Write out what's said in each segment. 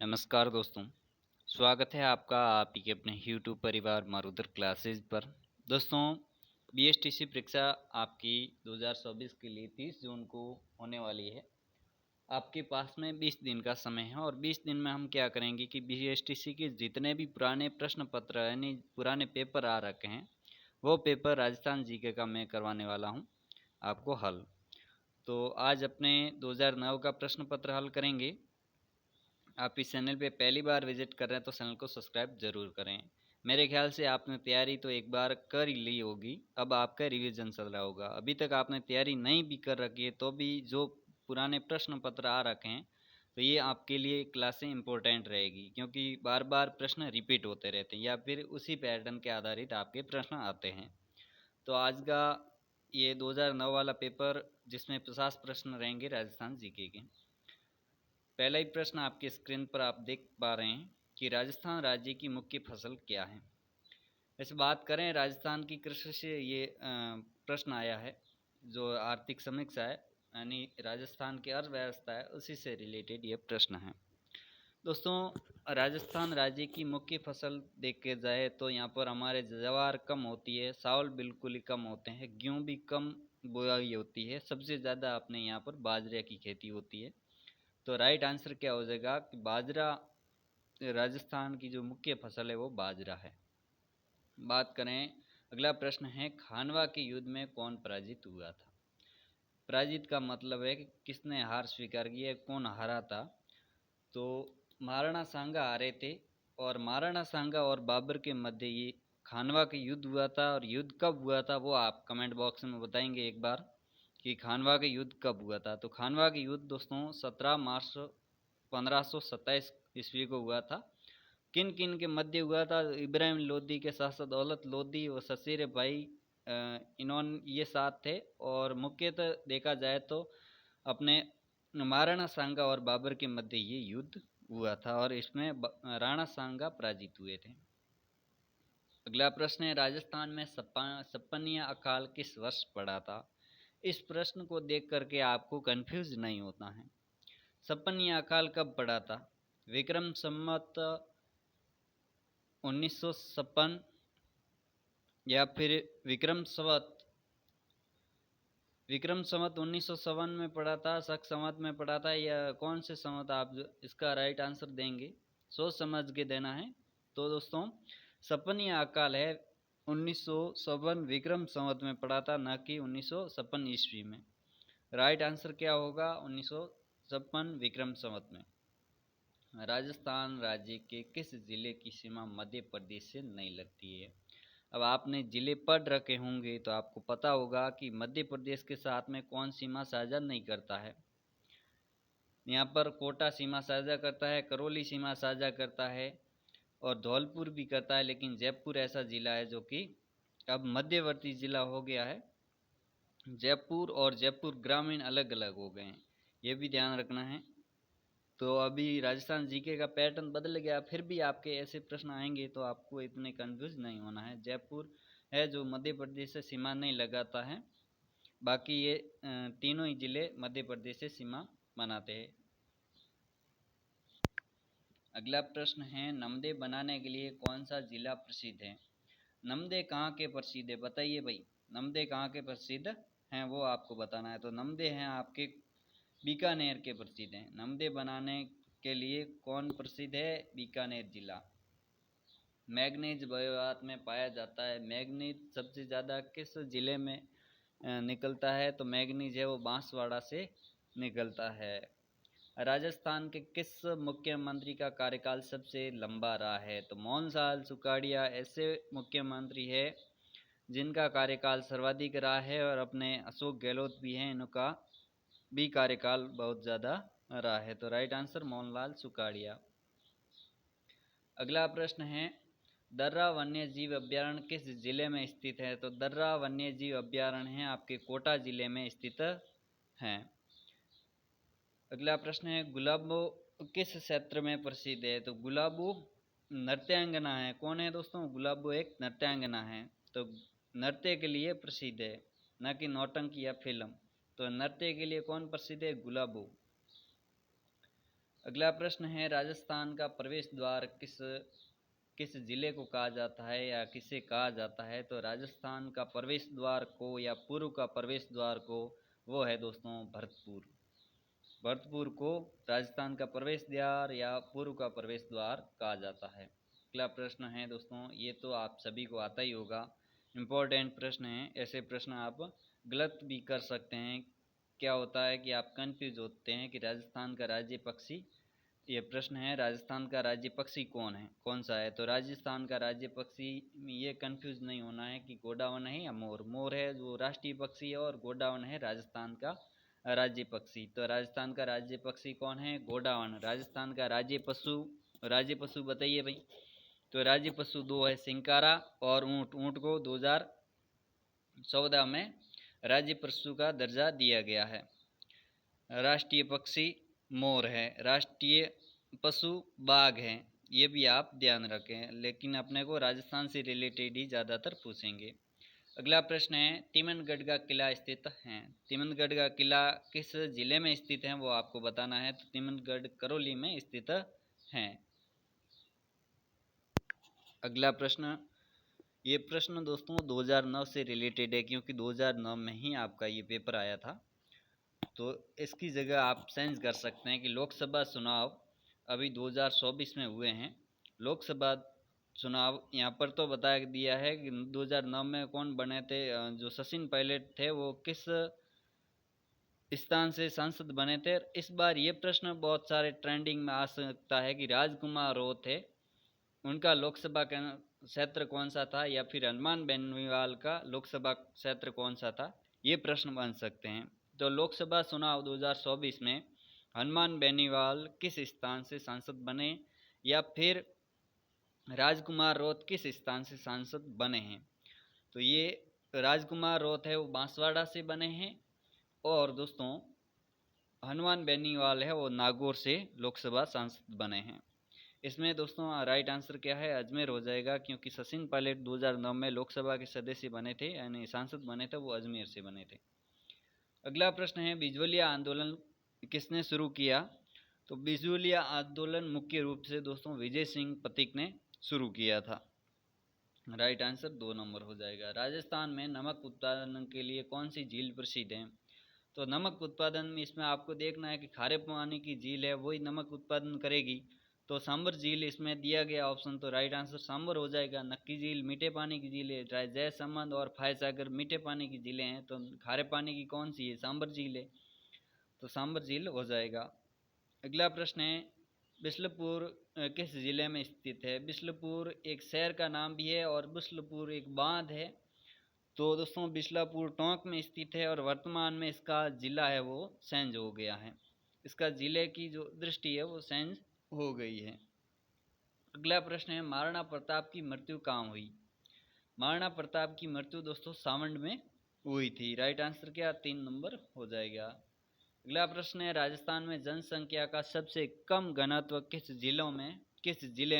नमस्कार दोस्तों। स्वागत है आपका आप ही के अपने यूट्यूब परिवार मारुदर क्लासेस पर। दोस्तों, बीएसटीसी परीक्षा आपकी 2024 के लिए 30 जून को होने वाली है। आपके पास में 20 दिन का समय है और 20 दिन में हम क्या करेंगे कि बीएसटीसी के जितने भी पुराने प्रश्न पत्र यानी पुराने पेपर आ रखे हैं वो पेपर राजस्थान जीके का मैं करवाने वाला हूँ आपको हल। तो आज अपने 2009 का प्रश्न पत्र हल करेंगे। आप इस चैनल पे पहली बार विजिट कर रहे हैं तो चैनल को सब्सक्राइब जरूर करें। मेरे ख्याल से आपने तैयारी तो एक बार कर ही ली होगी, अब आपका रिवीजन चल रहा होगा। अभी तक आपने तैयारी नहीं भी कर रखी है तो भी जो पुराने प्रश्न पत्र आ रखे हैं तो ये आपके लिए क्लासें इंपॉर्टेंट रहेगी, क्योंकि बार बार प्रश्न रिपीट होते रहते हैं या फिर उसी पैटर्न के आधारित आपके प्रश्न आते हैं। तो आज का ये 2009 वाला पेपर जिसमें 50 प्रश्न रहेंगे राजस्थान जीके के। पहला ही प्रश्न आपकी स्क्रीन पर आप देख पा रहे हैं कि राजस्थान राज्य की मुख्य फसल क्या है। वैसे बात करें राजस्थान की कृषि से ये प्रश्न आया है, जो आर्थिक समीक्षा है यानी राजस्थान की अर्थव्यवस्था है उसी से रिलेटेड ये प्रश्न है। दोस्तों, राजस्थान राज्य की मुख्य फसल देखे जाए तो यहाँ पर हमारे ज्वार कम होती है, चावल बिल्कुल ही कम होते हैं, गेहूँ भी कम बुआई होती है, सबसे ज़्यादा अपने यहाँ पर बाजरे की खेती होती है। तो राइट आंसर क्या हो जाएगा कि बाजरा, राजस्थान की जो मुख्य फसल है वो बाजरा है। बात करें, अगला प्रश्न है खानवा के युद्ध में कौन पराजित हुआ था। पराजित का मतलब है कि किसने हार स्वीकार की है, कौन हारा था। तो महाराणा सांगा हारे थे और महाराणा सांगा और बाबर के मध्य ये खानवा का युद्ध हुआ था। और युद्ध कब हुआ था वो आप कमेंट बॉक्स में बताएंगे एक बार कि खानवा का युद्ध कब हुआ था। तो खानवा का युद्ध दोस्तों 17 मार्च 1527 ईस्वी को हुआ था। किन किन के मध्य हुआ था? इब्राहिम लोदी के साथ साथ दौलत लोदी और शशीर भाई, इन्होंने ये साथ थे। और मुख्यतः देखा जाए तो अपने महाराणा सांगा और बाबर के मध्य ये युद्ध हुआ था और इसमें राणा सांगा पराजित हुए थे। अगला प्रश्न है राजस्थान में सप्पनिया अकाल किस वर्ष पड़ा था। इस प्रश्न को देख करके आपको कंफ्यूज नहीं होता है। सप्पनिया अकाल कब पड़ा था? विक्रम संवत 1956 या फिर विक्रम संवत 1957 में पड़ा था, शक संवत में पड़ा था, या कौन से संवत? आप इसका राइट आंसर देंगे, सोच समझ के देना है। तो दोस्तों, सपनिया अकाल है 1957 विक्रम संवत में पड़ा था, न कि 1956 ईस्वी में। राइट आंसर क्या होगा? 1956 विक्रम संवत में। राजस्थान राज्य के किस जिले की सीमा मध्य प्रदेश से नहीं लगती है? अब आपने जिले पढ़ रखे होंगे तो आपको पता होगा कि मध्य प्रदेश के साथ में कौन सीमा साझा नहीं करता है। यहाँ पर कोटा सीमा साझा करता है, करौली सीमा साझा करता है और धौलपुर भी करता है, लेकिन जयपुर ऐसा जिला है जो कि अब मध्यवर्ती जिला हो गया है। जयपुर और जयपुर ग्रामीण अलग अलग हो गए हैं, ये भी ध्यान रखना है। तो अभी राजस्थान जीके का पैटर्न बदल गया, फिर भी आपके ऐसे प्रश्न आएंगे तो आपको इतने कंफ्यूज नहीं होना है। जयपुर है जो मध्य प्रदेश से सीमा नहीं लगाता है, बाकी ये तीनों ही जिले मध्य प्रदेश से सीमा बनाते हैं। अगला प्रश्न है नमदे बनाने के लिए कौन सा जिला प्रसिद्ध है। नमदे कहाँ के प्रसिद्ध है बताइए भाई, नमदे कहाँ के प्रसिद्ध हैं वो आपको बताना है। तो नमदे हैं आपके बीकानेर के प्रसिद्ध हैं। नमदे बनाने के लिए कौन प्रसिद्ध है? बीकानेर जिला। मैग्नीज व्यवहार में पाया जाता है। मैग्नीज सबसे ज़्यादा किस जिले में निकलता है? तो मैग्नीज है वो बांसवाड़ा से निकलता है। राजस्थान के किस मुख्यमंत्री का कार्यकाल सबसे लंबा रहा है? तो मोहनलाल सुखाड़िया ऐसे मुख्यमंत्री है जिनका कार्यकाल सर्वाधिक रहा है, और अपने अशोक गहलोत भी हैं, इनका भी कार्यकाल बहुत ज़्यादा रहा है। तो राइट आंसर मोहनलाल सुखाड़िया। अगला प्रश्न है दर्रा वन्य जीव अभ्यारण्य किस जिले में स्थित है? तो दर्रा वन्य जीव अभ्यारण्य है आपके कोटा जिले में स्थित है। अगला प्रश्न है गुलाबो किस क्षेत्र में प्रसिद्ध है? तो गुलाबो नृत्यांगना है। कौन है दोस्तों? गुलाबो एक नृत्यांगना है, तो नृत्य के लिए प्रसिद्ध है, न कि नौटंकी या फिल्म। तो नृत्य के लिए कौन प्रसिद्ध है? गुलाबो। अगला प्रश्न है, राजस्थान का प्रवेश द्वार किस किस जिले को कहा जाता है या किसे कहा जाता है? तो राजस्थान का प्रवेश द्वार को या पूर्व का प्रवेश द्वार को, वो है दोस्तों भरतपुर। भरतपुर को राजस्थान का प्रवेश द्वार या पूर्व का प्रवेश द्वार कहा जाता है। अगला प्रश्न है दोस्तों, ये तो आप सभी को आता ही होगा, इम्पोर्टेंट प्रश्न है। ऐसे प्रश्न आप गलत भी कर सकते हैं। क्या होता है कि आप कंफ्यूज होते हैं कि राजस्थान का राज्य पक्षी, ये प्रश्न है राजस्थान का राज्य पक्षी कौन सा है? तो राजस्थान का राज्य पक्षी में ये कंफ्यूज नहीं होना है कि गोडावन है या मोर। मोर है जो राष्ट्रीय पक्षी है और गोडावन है राजस्थान का राज्य पक्षी। तो राजस्थान का राज्य पक्षी कौन है? गोडावन। राजस्थान का राज्य पशु बताइए भाई। तो राज्य पशु दो है, सिंकारा और ऊंट। ऊंट को 2014 में राज्य पशु का दर्जा दिया गया है। राष्ट्रीय पक्षी मोर है, राष्ट्रीय पशु बाघ है। ये भी आप ध्यान रखें, लेकिन अपने को राजस्थान से रिलेटेड ही ज़्यादातर पूछेंगे। अगला प्रश्न है, तिमनगढ़ का किला स्थित है। तिमनगढ़ का किला किस जिले में स्थित है, वो आपको बताना है। तो तिमनगढ़ करौली में स्थित है। अगला प्रश्न, ये प्रश्न दोस्तों 2009 से रिलेटेड है, क्योंकि 2009 में ही आपका ये पेपर आया था। तो इसकी जगह आप सेंस कर सकते हैं कि लोकसभा चुनाव अभी 2024 में हुए हैं। लोकसभा चुनाव यहाँ पर तो बता दिया है कि 2009 में कौन बने थे। जो सचिन पायलट थे वो किस स्थान से सांसद बने थे। इस बार ये प्रश्न बहुत सारे ट्रेंडिंग में आ सकता है कि राजकुमार राव थे, उनका लोकसभा क्षेत्र कौन सा था, या फिर हनुमान बेनीवाल का लोकसभा क्षेत्र कौन सा था। ये प्रश्न बन सकते हैं। तो लोकसभा चुनाव 2024 में हनुमान बेनीवाल किस स्थान से सांसद बने, या फिर राजकुमार रोथ किस स्थान से सांसद बने हैं? तो ये राजकुमार रोथ है वो बांसवाड़ा से बने हैं, और दोस्तों हनुमान बेनीवाल है वो नागौर से लोकसभा सांसद बने हैं। इसमें दोस्तों राइट आंसर क्या है? अजमेर हो जाएगा, क्योंकि सचिन पायलट 2009 में लोकसभा के सदस्य बने थे, यानी सांसद बने थे, वो अजमेर से बने थे। अगला प्रश्न है, बिजवलिया आंदोलन किसने शुरू किया? तो बिजवलिया आंदोलन मुख्य रूप से दोस्तों विजय सिंह पथिक ने शुरू किया था। राइट आंसर 2 नंबर हो जाएगा। राजस्थान में नमक उत्पादन के लिए कौन सी झील प्रसिद्ध है? तो नमक उत्पादन में इसमें आपको देखना है कि खारे पानी की झील है वही नमक उत्पादन करेगी। तो सांबर झील इसमें दिया गया ऑप्शन, तो राइट आंसर सांबर हो जाएगा। नक्की झील मीठे पानी की झील है, जयसमंद और फायसागर मीठे पानी की झीलें हैं, तो खारे पानी की कौन सी है? सांबर झील है, तो सांबर झील हो जाएगा। अगला प्रश्न है, बिस्लपुर किस जिले में स्थित है? बिस्लपुर एक शहर का नाम भी है और बिस्लपुर एक बांध है। तो दोस्तों बिस्लापुर टोंक में स्थित है और वर्तमान में इसका जिला है वो चेंज हो गया है। इसका जिले की जो दृष्टि है वो चेंज हो गई है। अगला प्रश्न है, महाराणा प्रताप की मृत्यु कहाँ हुई? महाराणा प्रताप की मृत्यु दोस्तों सावंड में हुई थी। राइट आंसर क्या? 3 नंबर हो जाएगा। अगला प्रश्न है, राजस्थान में जनसंख्या का सबसे कम घनत्व किस जिले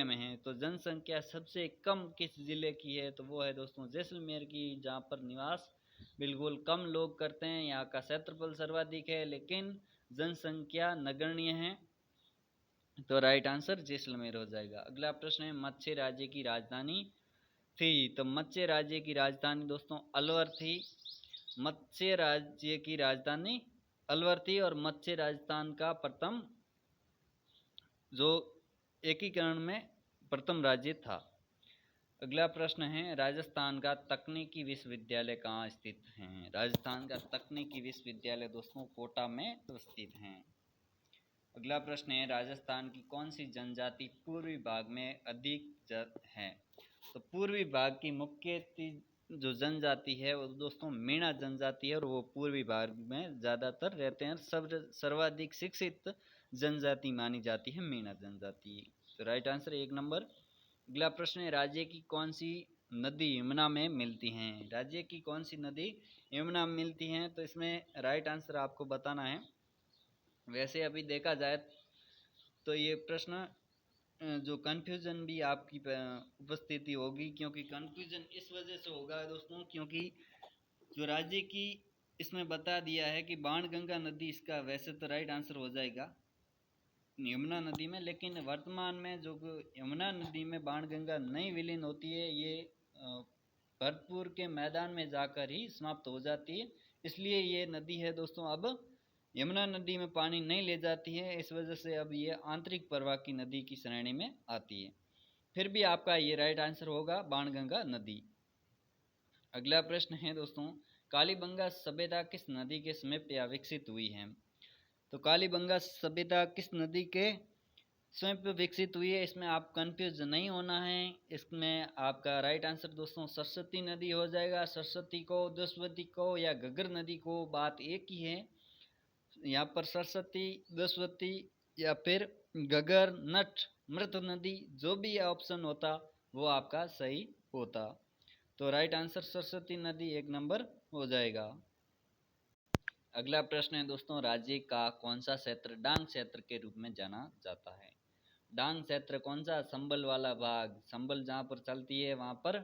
में है? तो जनसंख्या सबसे कम किस जिले की है? तो वो है दोस्तों जैसलमेर की, जहाँ पर निवास बिल्कुल कम लोग करते हैं। यहाँ का क्षेत्रफल सर्वाधिक है, लेकिन जनसंख्या नगण्य है। तो राइट आंसर जैसलमेर हो जाएगा। अगला प्रश्न है, मत्स्य राज्य की राजधानी थी। तो मत्स्य राज्य की राजधानी दोस्तों अलवर थी। मत्स्य राज्य की राजधानी अलवर थी, और मत्स्य राजस्थान का प्रथम जो एकीकरण में प्रथम राज्य था। अगला प्रश्न है, राजस्थान का तकनीकी विश्वविद्यालय कहाँ स्थित है? राजस्थान का तकनीकी विश्वविद्यालय दोस्तों कोटा में स्थित है। अगला प्रश्न है, राजस्थान की कौन सी जनजाति पूर्वी भाग में अधिक है? तो पूर्वी भाग की मुख्य जो जनजाति है वो दोस्तों मीणा जनजाति है, और वो पूर्वी भाग में ज़्यादातर रहते हैं। सर्वाधिक शिक्षित जनजाति मानी जाती है मीणा जनजाति। तो राइट आंसर 1 नंबर। अगला प्रश्न है, राज्य की कौन सी नदी यमुना में मिलती हैं? राज्य की कौन सी नदी यमुना में मिलती हैं? तो इसमें राइट आंसर आपको बताना है। वैसे अभी देखा जाए तो ये प्रश्न जो कन्फ्यूजन भी आपकी उपस्थिति होगी, क्योंकि कन्फ्यूजन इस वजह से होगा दोस्तों, क्योंकि जो राज्य की इसमें बता दिया है कि बाणगंगा नदी इसका वैसे तो राइट आंसर हो जाएगा। यमुना नदी में, लेकिन वर्तमान में जो यमुना नदी में बाणगंगा नहीं विलीन होती है, ये भरतपुर के मैदान में जाकर ही समाप्त हो जाती है। इसलिए ये नदी है दोस्तों अब यमुना नदी में पानी नहीं ले जाती है, इस वजह से अब ये आंतरिक प्रवाह की नदी की श्रेणी में आती है। फिर भी आपका ये राइट आंसर होगा बाणगंगा नदी। अगला प्रश्न है दोस्तों, कालीबंगा सभ्यता किस नदी के समीप या विकसित हुई है? तो कालीबंगा सभ्यता किस नदी के समीप विकसित हुई है, इसमें आप कंफ्यूज नहीं होना है। इसमें आपका राइट आंसर दोस्तों सरस्वती नदी हो जाएगा। सरस्वती को, दस्वती को या घग्गर नदी को, बात एक ही है। यहाँ पर सरस्वती, दस्वती या फिर घग्गर, नट, मृत नदी, जो भी ऑप्शन होता वो आपका सही होता। तो राइट आंसर सरस्वती नदी एक नंबर हो जाएगा। अगला प्रश्न है दोस्तों, राज्य का कौन सा क्षेत्र डांग क्षेत्र के रूप में जाना जाता है? डांग क्षेत्र कौन सा? संबल वाला भाग, संबल जहाँ पर चलती है वहाँ पर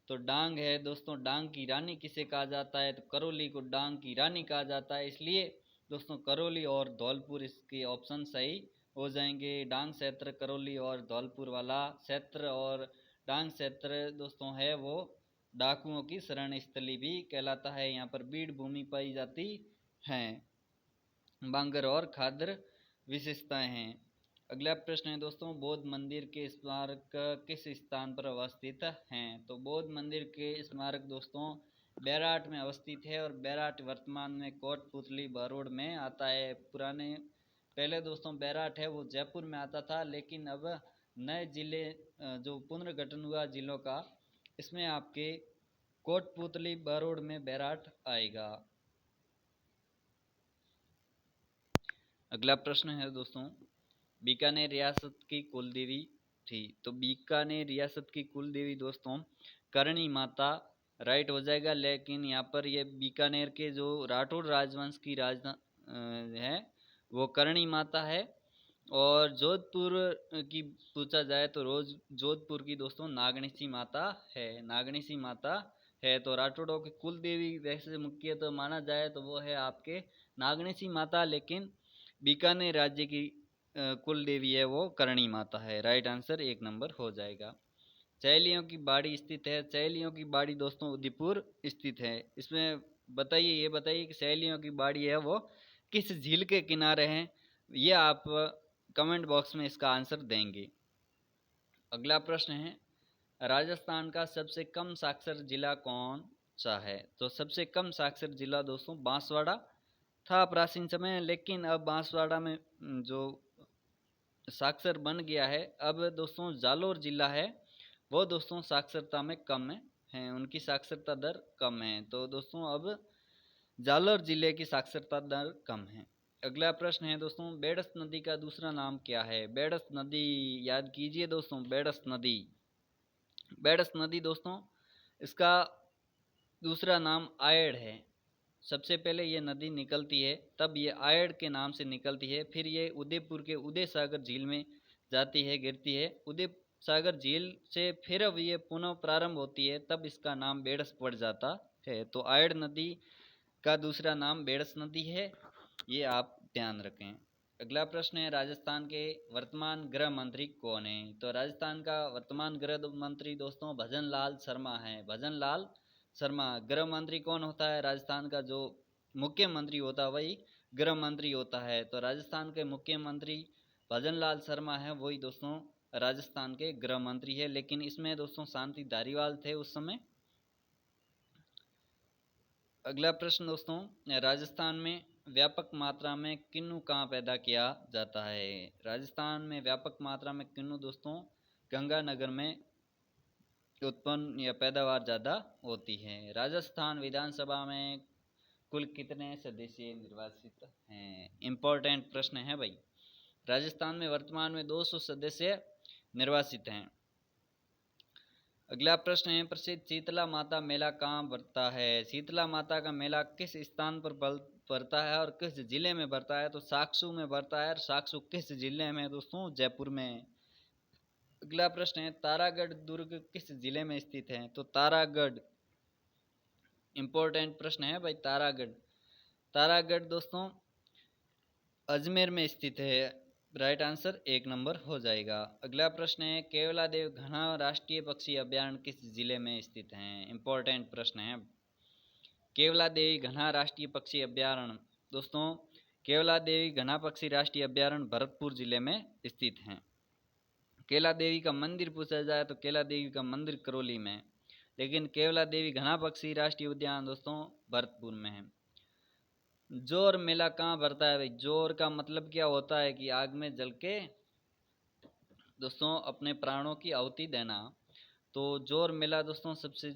तो डांग है दोस्तों। डांग की रानी किसे कहा जाता है? तो करौली को डांग की रानी कहा जाता है। इसलिए दोस्तों करौली और धौलपुर इसके ऑप्शन सही हो जाएंगे। डांग क्षेत्र करौली और धौलपुर वाला क्षेत्र, और डांग क्षेत्र दोस्तों है वो डाकुओं की शरण स्थली भी कहलाता है। यहाँ पर बीड़ भूमि पाई जाती है, बांगर और खादर विशेषताएं हैं। अगला प्रश्न है दोस्तों, बौद्ध मंदिर के स्मारक किस स्थान पर अवस्थित हैं? तो बौद्ध मंदिर के स्मारक दोस्तों बैराट में अवस्थित है, और बैराट वर्तमान में कोटपुतली बरोड़ में आता है। पुराने पहले दोस्तों बैराट है वो जयपुर में आता था, लेकिन अब नए जिले जो पुनर्गठन हुआ जिलों का, इसमें आपके कोटपुतली बरोड़ में बैराट आएगा। अगला प्रश्न है दोस्तों, बीकानेर रियासत की कुल देवी थी? तो बीकानेर रियासत की कुल देवी दोस्तों करणी माता राइट हो जाएगा। लेकिन यहाँ पर ये बीकानेर के जो राठौड़ राजवंश की राजधानी है वो करणी माता है। और जोधपुर की पूछा जाए तो रोज जोधपुर की दोस्तों नागणेशी माता है। नागणेशी माता है। तो राठौड़ों की कुल देवी वैसे मुख्य तो माना जाए तो वो है आपके नागणेशी माता, लेकिन बीकानेर राज्य की कुल देवी है वो करणी माता है। राइट आंसर एक नंबर हो जाएगा। चैलियों की बाड़ी स्थित है? चैलियों की बाड़ी दोस्तों उदयपुर स्थित है। इसमें बताइए, ये बताइए कि चैलियों की बाड़ी है वो किस झील के किनारे है? ये आप कमेंट बॉक्स में इसका आंसर देंगे। अगला प्रश्न है, राजस्थान का सबसे कम साक्षर जिला कौन सा है? तो सबसे कम साक्षर जिला दोस्तों बांसवाड़ा था प्राचीन समय, लेकिन अब बांसवाड़ा में जो साक्षर बन गया है, अब दोस्तों जालोर जिला है वो दोस्तों साक्षरता में कम है, उनकी साक्षरता दर कम है। तो दोस्तों अब जालोर जिले की साक्षरता दर कम है। अगला प्रश्न है दोस्तों, बेडस नदी का दूसरा नाम क्या है? बेडस नदी याद कीजिए दोस्तों, बेडस नदी। बेडस नदी दोस्तों इसका दूसरा नाम आयड़ है। सबसे पहले ये नदी निकलती है तब ये आयड़ के नाम से निकलती है, फिर ये उदयपुर के उदय सागर झील में जाती है, गिरती है उदय सागर झील से, फिर अब ये पुनः प्रारंभ होती है, तब इसका नाम बेडस पड़ जाता है। तो आयड़ नदी का दूसरा नाम बेडस नदी है, ये आप ध्यान रखें। अगला प्रश्न है, राजस्थान के वर्तमान गृह मंत्री कौन है? तो राजस्थान का वर्तमान गृह मंत्री दोस्तों भजन लाल शर्मा है। भजन लाल शर्मा। गृह मंत्री कौन होता है? राजस्थान का जो मुख्यमंत्री होता है वही गृह मंत्री होता है। तो राजस्थान के मुख्यमंत्री भजन लाल शर्मा है, वही दोस्तों राजस्थान के गृह मंत्री है। लेकिन इसमें दोस्तों शांति धारीवाल थे उस समय। अगला प्रश्न दोस्तों, राजस्थान में व्यापक मात्रा में किन्नू कहाँ पैदा किया जाता है? राजस्थान में व्यापक मात्रा में किन्नू दोस्तों गंगानगर में उत्पन्न या पैदावार ज़्यादा होती है। राजस्थान विधानसभा में कुल कितने सदस्य निर्वाचित हैं? इम्पोर्टेंट प्रश्न है भाई। राजस्थान में वर्तमान में 200 सदस्य निर्वाचित हैं। अगला प्रश्न है, प्रसिद्ध शीतला माता मेला कहाँ पड़ता है? शीतला माता का मेला किस स्थान पर पड़ता है और किस जिले में पड़ता है? तो साक्सू में पड़ता है। और साक्सू किस जिले में दोस्तों? जयपुर में। अगला प्रश्न है, तारागढ़ दुर्ग किस जिले में स्थित है? तो तारागढ़, इंपॉर्टेंट प्रश्न है भाई। तारागढ़, तारागढ़ दोस्तों अजमेर में स्थित है। राइट आंसर 1 नंबर हो जाएगा। अगला प्रश्न है, केवलादेव घना राष्ट्रीय पक्षी अभयारण्य किस जिले में स्थित है? इंपॉर्टेंट प्रश्न है। केवलादेवी घना राष्ट्रीय पक्षी अभयारण्य दोस्तों, केवलादेवी घना पक्षी राष्ट्रीय अभयारण्य भरतपुर जिले में स्थित है। केला देवी का मंदिर पूछा जाए तो केला देवी का मंदिर करौली में, लेकिन केवला देवी घना पक्षी राष्ट्रीय उद्यान दोस्तों भरतपुर में है। जोर मेला कहाँ भरता है भाई? जोर का मतलब क्या होता है कि आग में जल के दोस्तों अपने प्राणों की आहुति देना। तो जोर मेला दोस्तों सबसे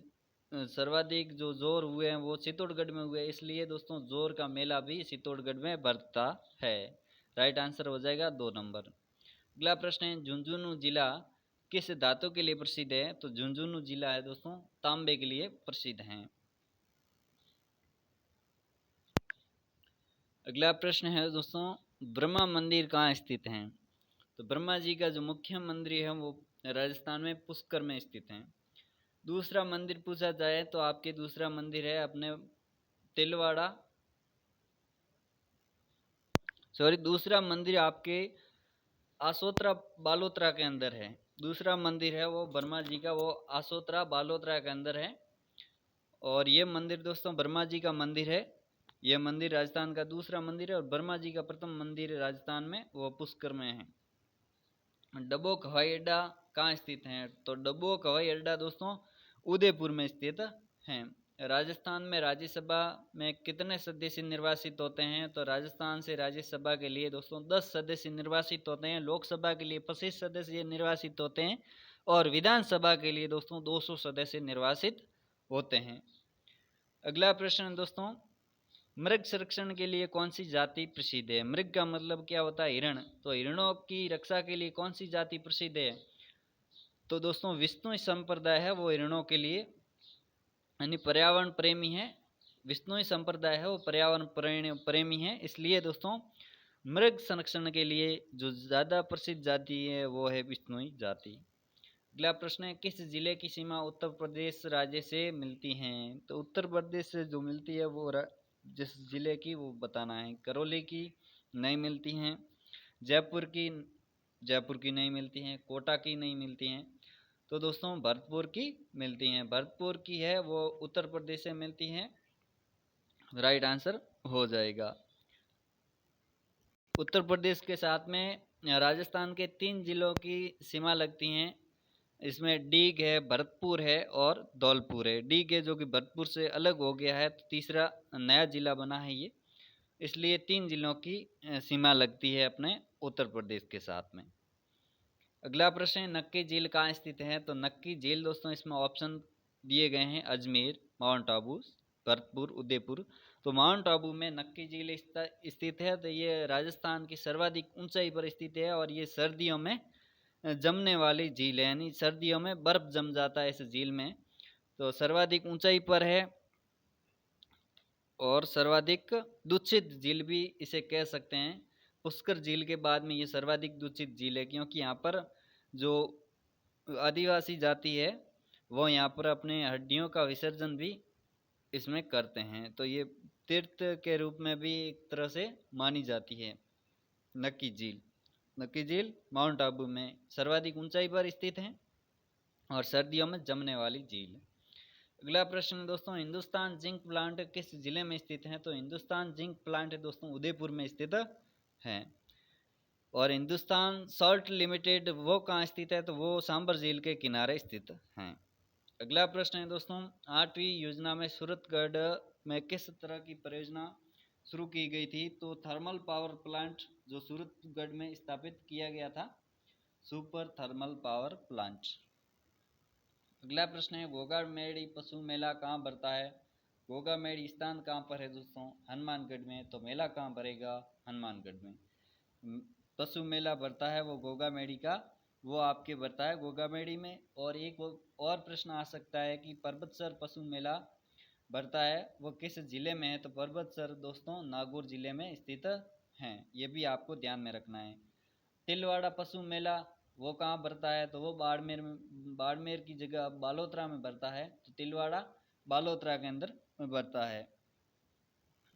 सर्वाधिक जो जोर हुए हैं वो चित्तौड़गढ़ में हुए, इसलिए दोस्तों जोर का मेला भी चित्तौड़गढ़ में भरता है। राइट आंसर हो जाएगा 2 नंबर। अगला प्रश्न है, झुंझुनू जिला किस धातु के लिए प्रसिद्ध है? तो झुंझुनू जिला है दोस्तों तांबे के लिए प्रसिद्ध है। अगला प्रश्न है दोस्तों, ब्रह्मा मंदिर कहाँ स्थित है? तो ब्रह्मा जी का जो मुख्य मंदिर है वो राजस्थान में पुष्कर में स्थित है। दूसरा मंदिर पूछा जाए तो आपके दूसरा मंदिर है अपने तिलवाड़ा, दूसरा मंदिर आपके आसोत्रा बालोत्रा के अंदर है। दूसरा मंदिर है वो ब्रह्मा जी का, वो आसोत्रा बालोत्रा के अंदर है। और ये मंदिर दोस्तों ब्रह्मा जी का मंदिर है। ये मंदिर राजस्थान का दूसरा मंदिर है और ब्रह्मा जी का प्रथम मंदिर राजस्थान में वो पुष्कर में है। डबोक हवाई अड्डा कहाँ स्थित है? तो डबोक हवाई अड्डा दोस्तों उदयपुर में स्थित है। राजस्थान में राज्यसभा में कितने सदस्य निर्वाचित होते हैं? तो राजस्थान से राज्यसभा के लिए दोस्तों 10 सदस्य निर्वाचित होते हैं। लोकसभा के लिए 25 सदस्य निर्वाचित होते हैं और विधानसभा के लिए दोस्तों 200 सदस्य निर्वाचित होते हैं। अगला प्रश्न दोस्तों, मृग संरक्षण के लिए कौन सी जाति प्रसिद्ध है? मृग का मतलब क्या होता है? हिरण। तो हिरणों की रक्षा के लिए कौन सी जाति प्रसिद्ध है? तो दोस्तों विश्नोई संप्रदाय है वो हिरणों के लिए यानी पर्यावरण प्रेमी है। विश्नोई संप्रदाय है वो पर्यावरण प्रेमी है, इसलिए दोस्तों मृग संरक्षण के लिए जो ज्यादा प्रसिद्ध जाति है वो है विश्नोई जाति। अगला प्रश्न है, किस जिले की सीमा उत्तर प्रदेश राज्य से मिलती है? तो उत्तर प्रदेश से जो मिलती है वो जिस जिले की वो बताना है। करौली की नहीं मिलती हैं, जयपुर की नहीं मिलती हैं, कोटा की नहीं मिलती हैं, तो दोस्तों भरतपुर की मिलती हैं। भरतपुर की है वो उत्तर प्रदेश से मिलती हैं। राइट आंसर हो जाएगा। उत्तर प्रदेश के साथ में राजस्थान के 3 जिलों की सीमा लगती हैं। इसमें डीग है, भरतपुर है और धौलपुर है। डीग है जो कि भरतपुर से अलग हो गया है, तो तीसरा नया जिला बना है ये, इसलिए 3 जिलों की सीमा लगती है अपने उत्तर प्रदेश के साथ में। अगला प्रश्न है, नक्की झील कहाँ स्थित है? तो नक्की झील दोस्तों इसमें ऑप्शन दिए गए हैं अजमेर, माउंट आबू, भरतपुर, उदयपुर। तो माउंट आबू में नक्की झील स्थित है। तो ये राजस्थान की सर्वाधिक ऊंचाई पर स्थित है और ये सर्दियों में जमने वाली झील है, यानी सर्दियों में बर्फ जम जाता है इस झील में। तो सर्वाधिक ऊंचाई पर है और सर्वाधिक दूषित झील भी इसे कह सकते हैं। पुष्कर झील के बाद में ये सर्वाधिक दूषित झील है, क्योंकि यहाँ पर जो आदिवासी जाति है वो यहाँ पर अपने हड्डियों का विसर्जन भी इसमें करते हैं। तो ये तीर्थ के रूप में भी एक तरह से मानी जाती है नक्की झील। नक्की झील माउंट आबू में सर्वाधिक ऊंचाई पर स्थित है और सर्दियों में जमने वाली झील है। अगला प्रश्न दोस्तों, हिंदुस्तान जिंक प्लांट किस जिले में स्थित है? तो हिंदुस्तान जिंक प्लांट दोस्तों उदयपुर में स्थित है। और हिंदुस्तान सॉल्ट लिमिटेड वो कहाँ स्थित है? तो वो सांबर झील के किनारे स्थित है। अगला प्रश्न है दोस्तों, 8वीं योजना में सूरतगढ़ में किस तरह की परियोजना शुरू की गई थी? तो थर्मल पावर प्लांट जो सूरतगढ़ में स्थापित किया गया था, सुपर थर्मल पावर प्लांट। अगला प्रश्न है, गोगा मेड़ी पशु मेला कहाँ भरता है? गोगा मेड़ी स्थान कहाँ पर है दोस्तों? हनुमानगढ़ में। तो मेला कहाँ भरेगा? हनुमानगढ़ में। पशु मेला भरता है वो गोगा मेड़ी का, वो आपके भरता है गोगा मेड़ी में। और एक और प्रश्न आ सकता है कि पर्वतसर पशु मेला भरता है वो किस जिले में है? तो पर्वतसर दोस्तों नागौर जिले में स्थित है, ये भी आपको ध्यान में रखना है। तिलवाड़ा पशु मेला वो कहाँ भरता है? तो वो बाड़मेर की जगह बालोतरा में भरता है। तो तिलवाड़ा बालोतरा के अंदर भरता है।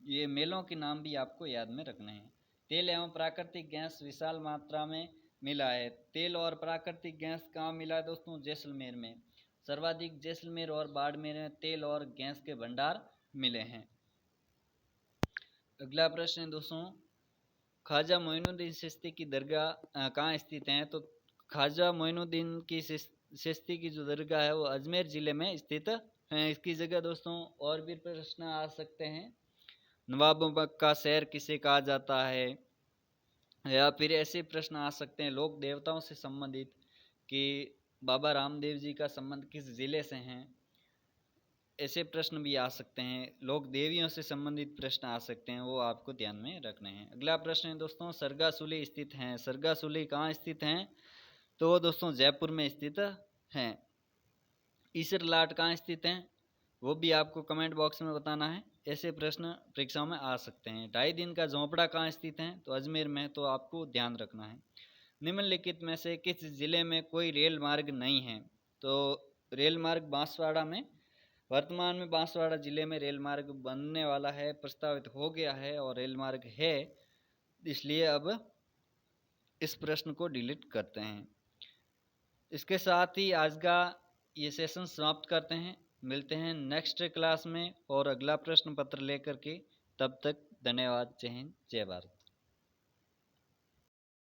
ये मेलों के नाम भी आपको याद में रखने हैं। तेल एवं प्राकृतिक गैस विशाल मात्रा में मिला है। तेल और प्राकृतिक गैस कहाँ मिला है दोस्तों? जैसलमेर में। सर्वाधिक जैसलमेर और बाड़मेर में तेल और गैस के भंडार मिले हैं। अगला प्रश्न है दोस्तों, ख्वाजा मोइनुद्दीन चिश्ती की दरगाह कहाँ स्थित है? तो ख्वाजा मोइनुद्दीन की चिश्ती की जो दरगाह है वो अजमेर जिले में स्थित है। इसकी जगह दोस्तों और भी प्रश्न आ सकते हैं, नवाबों का शहर किसे कहा जाता है, या फिर ऐसे प्रश्न आ सकते हैं लोक देवताओं से संबंधित कि बाबा रामदेव जी का संबंध किस जिले से है। ऐसे प्रश्न भी आ सकते हैं, लोक देवियों से संबंधित प्रश्न आ सकते हैं, वो आपको ध्यान में रखने हैं। अगला प्रश्न है दोस्तों, सरगासुली स्थित हैं। सरगासुली कहाँ स्थित हैं? तो वो दोस्तों जयपुर में स्थित हैं। ईसर लाट कहाँ स्थित हैं? वो भी आपको कमेंट बॉक्स में बताना है। ऐसे प्रश्न परीक्षाओं में आ सकते हैं। 2.5 दिन का झोंपड़ा कहाँ स्थित है? तो अजमेर में, तो आपको ध्यान रखना है। निम्नलिखित में से किस जिले में कोई रेल मार्ग नहीं है? तो रेल मार्ग बांसवाड़ा में, वर्तमान में बांसवाड़ा जिले में रेल मार्ग बनने वाला है, प्रस्तावित हो गया है और रेल मार्ग है, इसलिए अब इस प्रश्न को डिलीट करते हैं। इसके साथ ही आज का ये सेशन समाप्त करते हैं। मिलते हैं नेक्स्ट क्लास में और अगला प्रश्न पत्र लेकर के। तब तक धन्यवाद। जय हिंद, जय भारत।